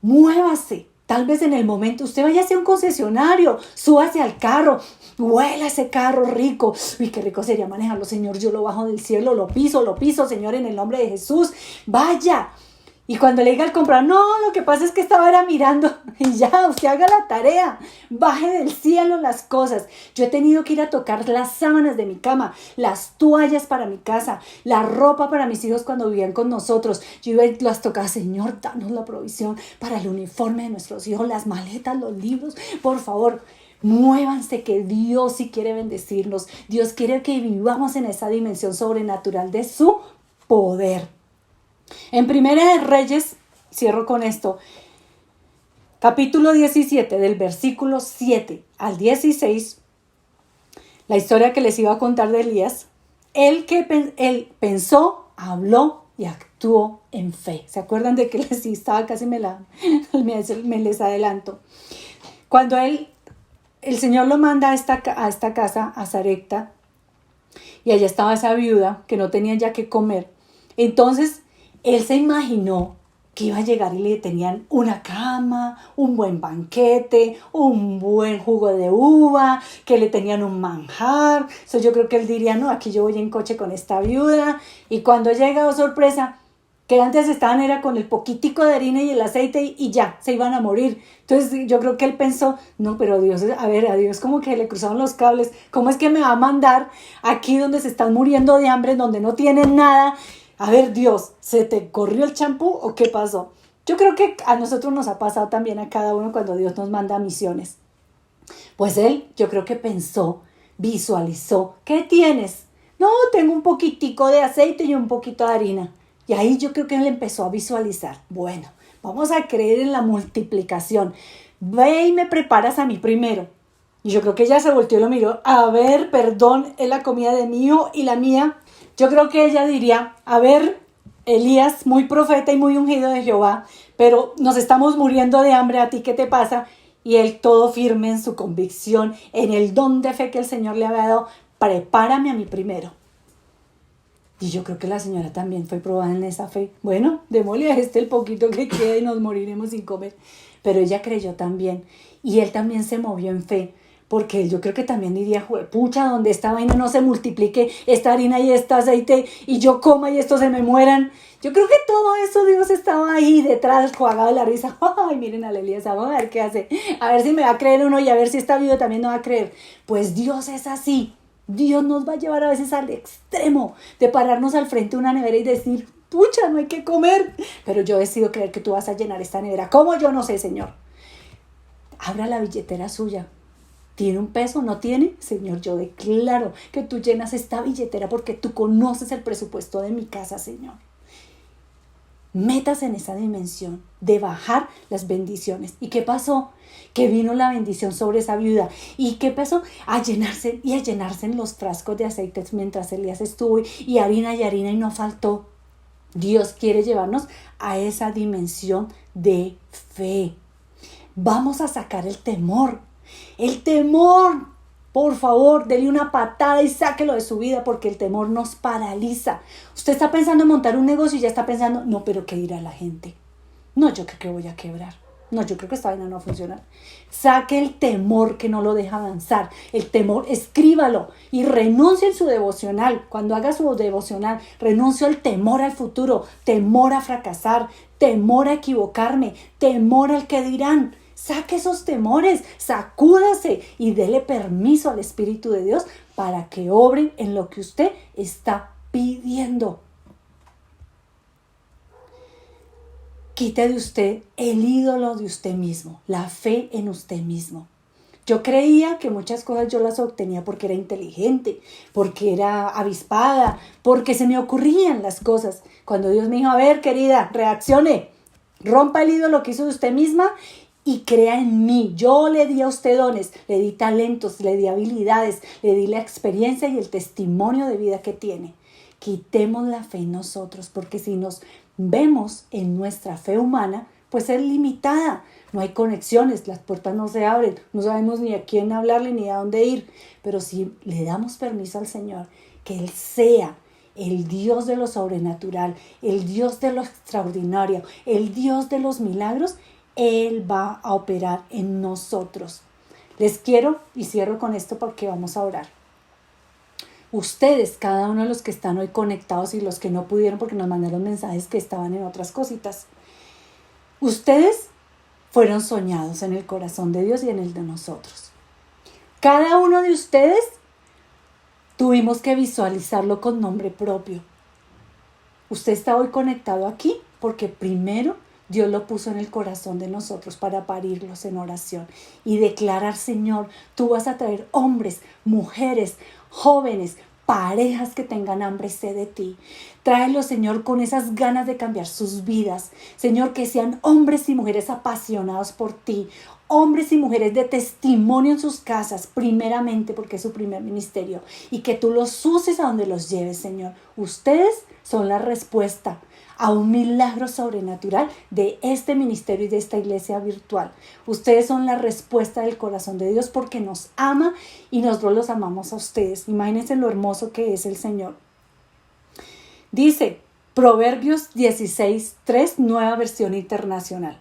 Muévase. Tal vez en el momento usted vaya hacia un concesionario, súbase al carro, huela ese carro rico. Uy, qué rico sería manejarlo, Señor. Yo lo bajo del cielo, lo piso, Señor, en el nombre de Jesús. Vaya Y cuando le diga al comprador, no, lo que pasa es que estaba era mirando, y ya, usted haga la tarea, baje del cielo las cosas. Yo he tenido que ir a tocar las sábanas de mi cama, las toallas para mi casa, la ropa para mis hijos cuando vivían con nosotros. Yo iba y las tocaba, Señor, danos la provisión para el uniforme de nuestros hijos, las maletas, los libros, por favor. Muévanse, que Dios sí quiere bendecirnos. Dios quiere que vivamos en esa dimensión sobrenatural de su poder. En Primera de Reyes, cierro con esto, capítulo 17, del versículo 7 al 16, la historia que les iba a contar de Elías, él pensó, habló y actuó en fe. ¿Se acuerdan de que les estaba casi me les adelanto? Cuando el Señor lo manda a esta casa, a Sarepta, y allá estaba esa viuda que no tenía ya qué comer. Entonces, él se imaginó que iba a llegar y le tenían una cama, un buen banquete, un buen jugo de uva, que le tenían un manjar. Entonces yo creo que él diría, no, aquí yo voy en coche con esta viuda. Y cuando llega, oh sorpresa, que antes estaban era con el poquitico de harina y el aceite y ya, se iban a morir. Entonces yo creo que él pensó, no, pero Dios, a Dios como que le cruzaron los cables. ¿Cómo es que me va a mandar aquí donde se están muriendo de hambre, donde no tienen nada? A ver, Dios, ¿se te corrió el champú o qué pasó? Yo creo que a nosotros nos ha pasado también a cada uno cuando Dios nos manda misiones. Pues él, yo creo que pensó, visualizó, ¿qué tienes? No, tengo un poquitico de aceite y un poquito de harina. Y ahí yo creo que él empezó a visualizar. Bueno, vamos a creer en la multiplicación. Ve y me preparas a mí primero. Y yo creo que ella se volteó y lo miró. A ver, perdón, es la comida de mi hijo y la mía. Yo creo que ella diría, a ver, Elías, muy profeta y muy ungido de Jehová, pero nos estamos muriendo de hambre, ¿a ti qué te pasa? Y él todo firme en su convicción, en el don de fe que el Señor le había dado, prepárame a mí primero. Y yo creo que la señora también fue probada en esa fe. Bueno, démosle a el poquito que quede y nos moriremos sin comer. Pero ella creyó también. Y él también se movió en fe. Porque yo creo que también diría, pucha, donde esta vaina no se multiplique, esta harina y este aceite, y yo coma y estos se me mueran. Yo creo que todo eso Dios estaba ahí detrás, jugado de la risa. Ay, miren a Elías, vamos a ver qué hace. A ver si me va a creer uno y a ver si está vivo también no va a creer. Pues Dios es así. Dios nos va a llevar a veces al extremo de pararnos al frente de una nevera y decir, pucha, no hay que comer. Pero yo decido creer que tú vas a llenar esta nevera. ¿Cómo? Yo no sé, Señor. Abra la billetera suya. ¿Tiene un peso? ¿No tiene? Señor, yo declaro que tú llenas esta billetera porque tú conoces el presupuesto de mi casa, Señor. Metas en esa dimensión de bajar las bendiciones. ¿Y qué pasó? Que vino la bendición sobre esa viuda. ¿Y qué pasó? A llenarse en los frascos de aceites mientras Elías estuvo y harina y no faltó. Dios quiere llevarnos a esa dimensión de fe. Vamos a sacar el temor. El temor, por favor, dele una patada y sáquelo de su vida porque el temor nos paraliza. Usted está pensando en montar un negocio y ya está pensando, no, pero ¿qué dirá la gente? No, yo creo que voy a quebrar. No, yo creo que esta vaina no va a funcionar. Saque el temor que no lo deja avanzar. El temor, escríbalo y renuncie en su devocional. Cuando haga su devocional, renuncio al temor al futuro, temor a fracasar, temor a equivocarme, temor al que dirán. Saque esos temores, sacúdase y dele permiso al Espíritu de Dios para que obre en lo que usted está pidiendo. Quite de usted el ídolo de usted mismo, la fe en usted mismo. Yo creía que muchas cosas yo las obtenía porque era inteligente, porque era avispada, porque se me ocurrían las cosas. Cuando Dios me dijo, a ver, querida, reaccione, rompa el ídolo que hizo de usted misma y crea en mí. Yo le di a usted dones, le di talentos, le di habilidades, le di la experiencia y el testimonio de vida que tiene. Quitemos la fe en nosotros, porque si nos vemos en nuestra fe humana, pues es limitada. No hay conexiones, las puertas no se abren, no sabemos ni a quién hablarle ni a dónde ir. Pero si le damos permiso al Señor, que Él sea el Dios de lo sobrenatural, el Dios de lo extraordinario, el Dios de los milagros, Él va a operar en nosotros. Les quiero y cierro con esto porque vamos a orar. Ustedes, cada uno de los que están hoy conectados y los que no pudieron porque nos mandaron mensajes que estaban en otras cositas. Ustedes fueron soñados en el corazón de Dios y en el de nosotros. Cada uno de ustedes tuvimos que visualizarlo con nombre propio. Usted está hoy conectado aquí porque primero Dios lo puso en el corazón de nosotros para parirlos en oración y declarar: Señor, tú vas a traer hombres, mujeres, jóvenes, parejas que tengan hambre y sed de ti. Tráelos, Señor, con esas ganas de cambiar sus vidas. Señor, que sean hombres y mujeres apasionados por ti. Hombres y mujeres de testimonio en sus casas, primeramente porque es su primer ministerio. Y que tú los uses a donde los lleves, Señor. Ustedes son la respuesta a un milagro sobrenatural de este ministerio y de esta iglesia virtual. Ustedes son la respuesta del corazón de Dios porque nos ama y nosotros los amamos a ustedes. Imagínense lo hermoso que es el Señor. Dice Proverbios 16:3, nueva versión internacional.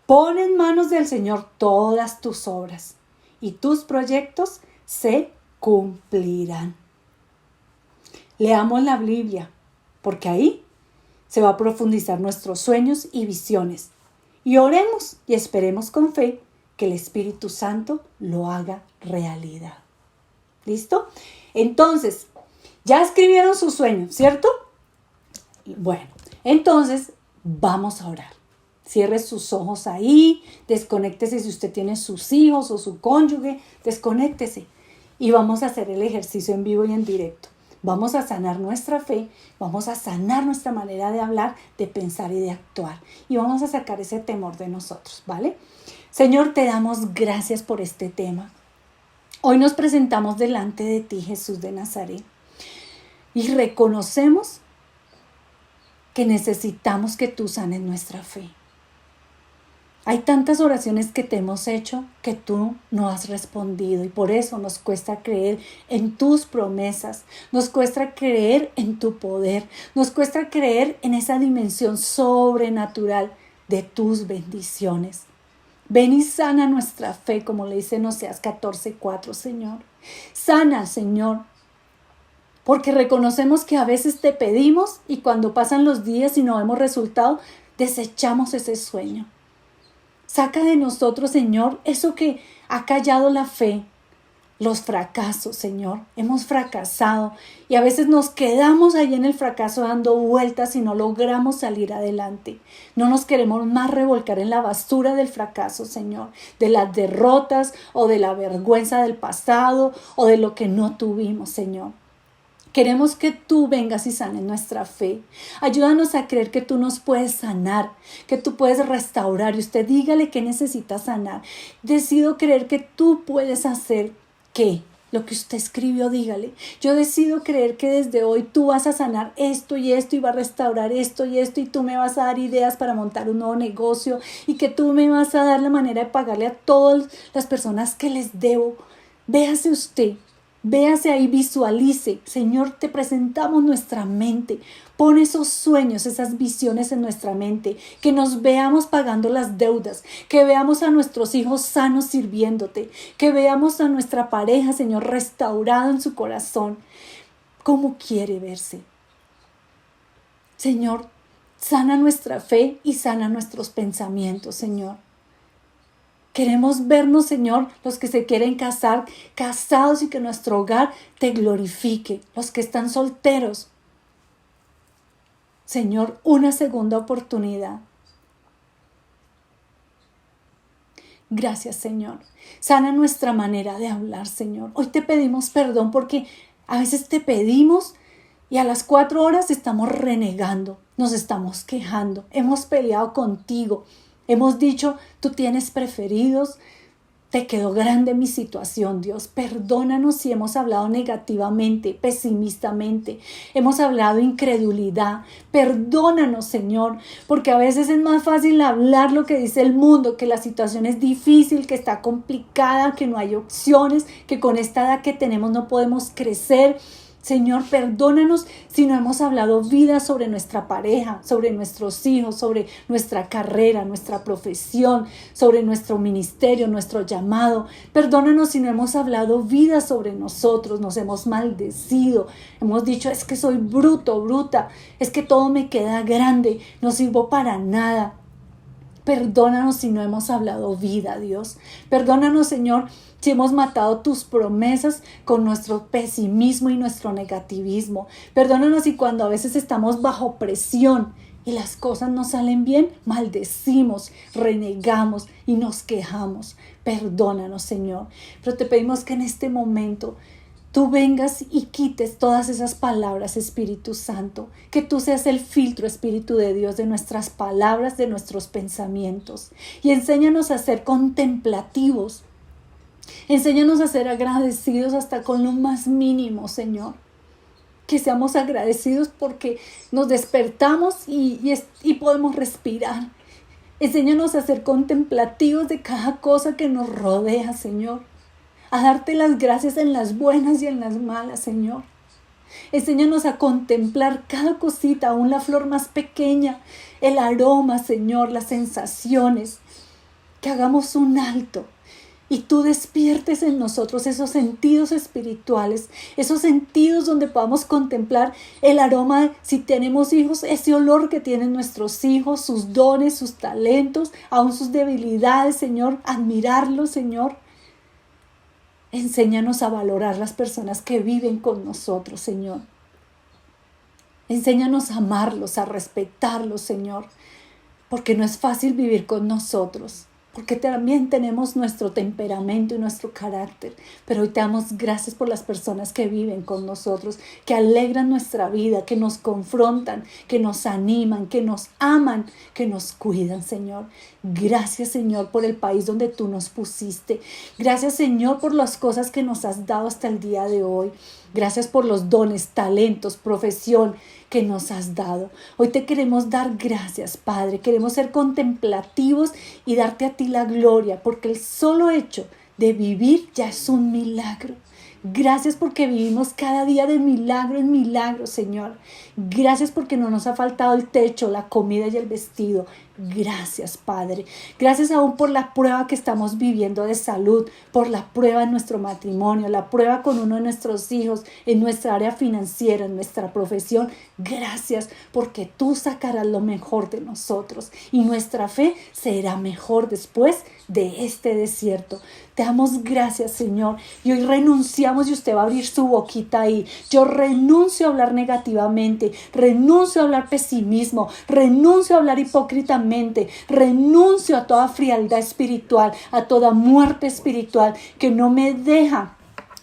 Pon en manos del Señor todas tus obras y tus proyectos se cumplirán. Leamos la Biblia porque ahí se va a profundizar nuestros sueños y visiones. Y oremos y esperemos con fe que el Espíritu Santo lo haga realidad. ¿Listo? Entonces, ya escribieron sus sueños, ¿cierto? Bueno, entonces vamos a orar. Cierre sus ojos ahí, desconéctese si usted tiene sus hijos o su cónyuge, desconéctese. Y vamos a hacer el ejercicio en vivo y en directo. Vamos a sanar nuestra fe, vamos a sanar nuestra manera de hablar, de pensar y de actuar. Y vamos a sacar ese temor de nosotros, ¿vale? Señor, te damos gracias por este tema. Hoy nos presentamos delante de ti, Jesús de Nazaret, y reconocemos que necesitamos que tú sanes nuestra fe. Hay tantas oraciones que te hemos hecho que tú no has respondido y por eso nos cuesta creer en tus promesas, nos cuesta creer en tu poder, nos cuesta creer en esa dimensión sobrenatural de tus bendiciones. Ven y sana nuestra fe, como le dice en Oseas 14:4, Señor. Sana, Señor, porque reconocemos que a veces te pedimos y cuando pasan los días y no vemos resultado, desechamos ese sueño. Saca de nosotros, Señor, eso que ha callado la fe, los fracasos, Señor. Hemos fracasado y a veces nos quedamos ahí en el fracaso dando vueltas y no logramos salir adelante. No nos queremos más revolcar en la basura del fracaso, Señor, de las derrotas o de la vergüenza del pasado o de lo que no tuvimos, Señor. Queremos que tú vengas y sanes nuestra fe. Ayúdanos a creer que tú nos puedes sanar, que tú puedes restaurar. Y usted dígale que necesita sanar. Decido creer que tú puedes hacer ¿qué? Lo que usted escribió, dígale. Yo decido creer que desde hoy tú vas a sanar esto y vas a restaurar esto y tú me vas a dar ideas para montar un nuevo negocio y que tú me vas a dar la manera de pagarle a todas las personas que les debo. Véase usted. Véase ahí, visualice. Señor, te presentamos nuestra mente. Pon esos sueños, esas visiones en nuestra mente. Que nos veamos pagando las deudas. Que veamos a nuestros hijos sanos sirviéndote. Que veamos a nuestra pareja, Señor, restaurada en su corazón. ¿Cómo quiere verse? Señor, sana nuestra fe y sana nuestros pensamientos, Señor. Queremos vernos, Señor, los que se quieren casar, casados y que nuestro hogar te glorifique. Los que están solteros. Señor, una segunda oportunidad. Gracias, Señor. Sana nuestra manera de hablar, Señor. Hoy te pedimos perdón porque a veces te pedimos y a las 4 horas estamos renegando, nos estamos quejando, hemos peleado contigo. Hemos dicho, tú tienes preferidos, te quedó grande mi situación, Dios. Perdónanos si hemos hablado negativamente, pesimistamente, hemos hablado incredulidad. Perdónanos, Señor, porque a veces es más fácil hablar lo que dice el mundo, que la situación es difícil, que está complicada, que no hay opciones, que con esta edad que tenemos no podemos crecer. Señor, perdónanos si no hemos hablado vida sobre nuestra pareja, sobre nuestros hijos, sobre nuestra carrera, nuestra profesión, sobre nuestro ministerio, nuestro llamado. Perdónanos si no hemos hablado vida sobre nosotros, nos hemos maldecido. Hemos dicho, es que soy bruto, bruta, es que todo me queda grande, no sirvo para nada. Perdónanos si no hemos hablado vida, Dios. Perdónanos, Señor, si hemos matado tus promesas con nuestro pesimismo y nuestro negativismo. Perdónanos si cuando a veces estamos bajo presión y las cosas no salen bien, maldecimos, renegamos y nos quejamos. Perdónanos, Señor. Pero te pedimos que en este momento tú vengas y quites todas esas palabras, Espíritu Santo. Que tú seas el filtro, Espíritu de Dios, de nuestras palabras, de nuestros pensamientos. Y enséñanos a ser contemplativos. Enséñanos a ser agradecidos hasta con lo más mínimo, Señor. Que seamos agradecidos porque nos despertamos y podemos respirar. Enséñanos a ser contemplativos de cada cosa que nos rodea, Señor. A darte las gracias en las buenas y en las malas, Señor. Enséñanos a contemplar cada cosita, aún la flor más pequeña, el aroma, Señor, las sensaciones. Que hagamos un alto y tú despiertes en nosotros esos sentidos espirituales, esos sentidos donde podamos contemplar el aroma, si tenemos hijos, ese olor que tienen nuestros hijos, sus dones, sus talentos, aún sus debilidades, Señor, admirarlos, Señor. Enséñanos a valorar las personas que viven con nosotros, Señor. Enséñanos a amarlos, a respetarlos, Señor, porque no es fácil vivir con nosotros. Porque también tenemos nuestro temperamento y nuestro carácter. Pero hoy te damos gracias por las personas que viven con nosotros, que alegran nuestra vida, que nos confrontan, que nos animan, que nos aman, que nos cuidan, Señor. Gracias, Señor, por el país donde tú nos pusiste. Gracias, Señor, por las cosas que nos has dado hasta el día de hoy. Gracias por los dones, talentos, profesión que nos has dado. Hoy te queremos dar gracias, Padre. Queremos ser contemplativos y darte a ti la gloria, porque el solo hecho de vivir ya es un milagro. Gracias porque vivimos cada día de milagro en milagro, Señor. Gracias porque no nos ha faltado el techo, la comida y el vestido. Gracias, Padre. Gracias aún por la prueba que estamos viviendo de salud, por la prueba en nuestro matrimonio, la prueba con uno de nuestros hijos, en nuestra área financiera, en nuestra profesión. Gracias porque tú sacarás lo mejor de nosotros y nuestra fe será mejor después de este desierto. Te damos gracias, Señor, y hoy renunciamos, y usted va a abrir su boquita ahí. Yo renuncio a hablar negativamente, renuncio a hablar pesimismo, renuncio a hablar hipócritamente, renuncio a toda frialdad espiritual, a toda muerte espiritual que no me deja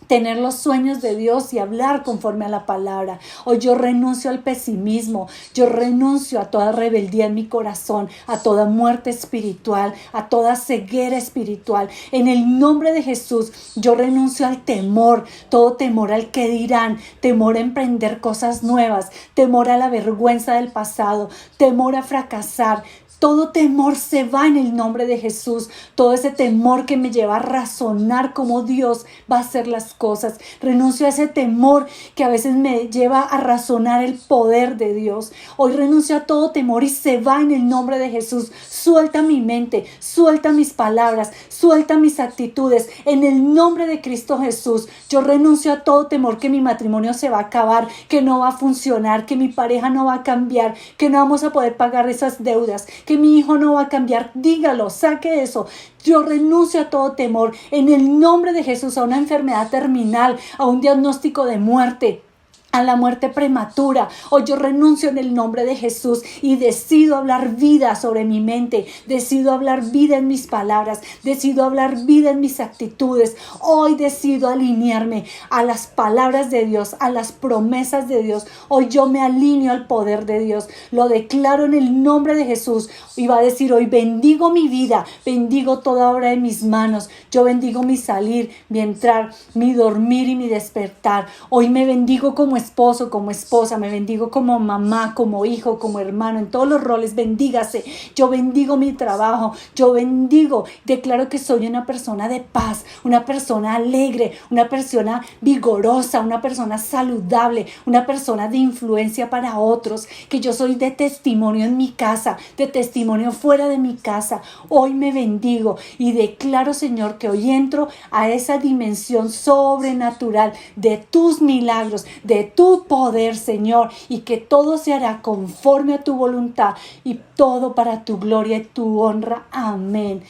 tener los sueños de Dios y hablar conforme a la palabra. Hoy yo renuncio al pesimismo, yo renuncio a toda rebeldía en mi corazón, a toda muerte espiritual, a toda ceguera espiritual. En el nombre de Jesús, yo renuncio al temor, todo temor al que dirán, temor a emprender cosas nuevas, temor a la vergüenza del pasado, temor a fracasar. Todo temor se va en el nombre de Jesús. Todo ese temor que me lleva a razonar cómo Dios va a hacer las cosas. Renuncio a ese temor que a veces me lleva a razonar el poder de Dios. Hoy renuncio a todo temor y se va en el nombre de Jesús. Suelta mi mente, suelta mis palabras, suelta mis actitudes. En el nombre de Cristo Jesús, yo renuncio a todo temor que mi matrimonio se va a acabar, que no va a funcionar, que mi pareja no va a cambiar, que no vamos a poder pagar esas deudas, que mi hijo no va a cambiar. Dígalo, saque eso. Yo renuncio a todo temor en el nombre de Jesús, a una enfermedad terminal, a un diagnóstico de muerte, a la muerte prematura. Hoy yo renuncio en el nombre de Jesús y decido hablar vida sobre mi mente, decido hablar vida en mis palabras, decido hablar vida en mis actitudes. Hoy decido alinearme a las palabras de Dios, a las promesas de Dios. Hoy yo me alineo al poder de Dios. Lo declaro en el nombre de Jesús. Y va a decir hoy: bendigo mi vida, bendigo toda obra de mis manos. Yo bendigo mi salir, mi entrar, mi dormir y mi despertar. Hoy me bendigo como esposo, como esposa, me bendigo como mamá, como hijo, como hermano, en todos los roles. Bendígase. Yo bendigo mi trabajo, yo bendigo, declaro que soy una persona de paz, una persona alegre, una persona vigorosa, una persona saludable, una persona de influencia para otros, que yo soy de testimonio en mi casa, de testimonio fuera de mi casa. Hoy me bendigo y declaro, Señor, que hoy entro a esa dimensión sobrenatural de tus milagros, de tu poder, Señor, y que todo se hará conforme a tu voluntad y todo para tu gloria y tu honra. Amén.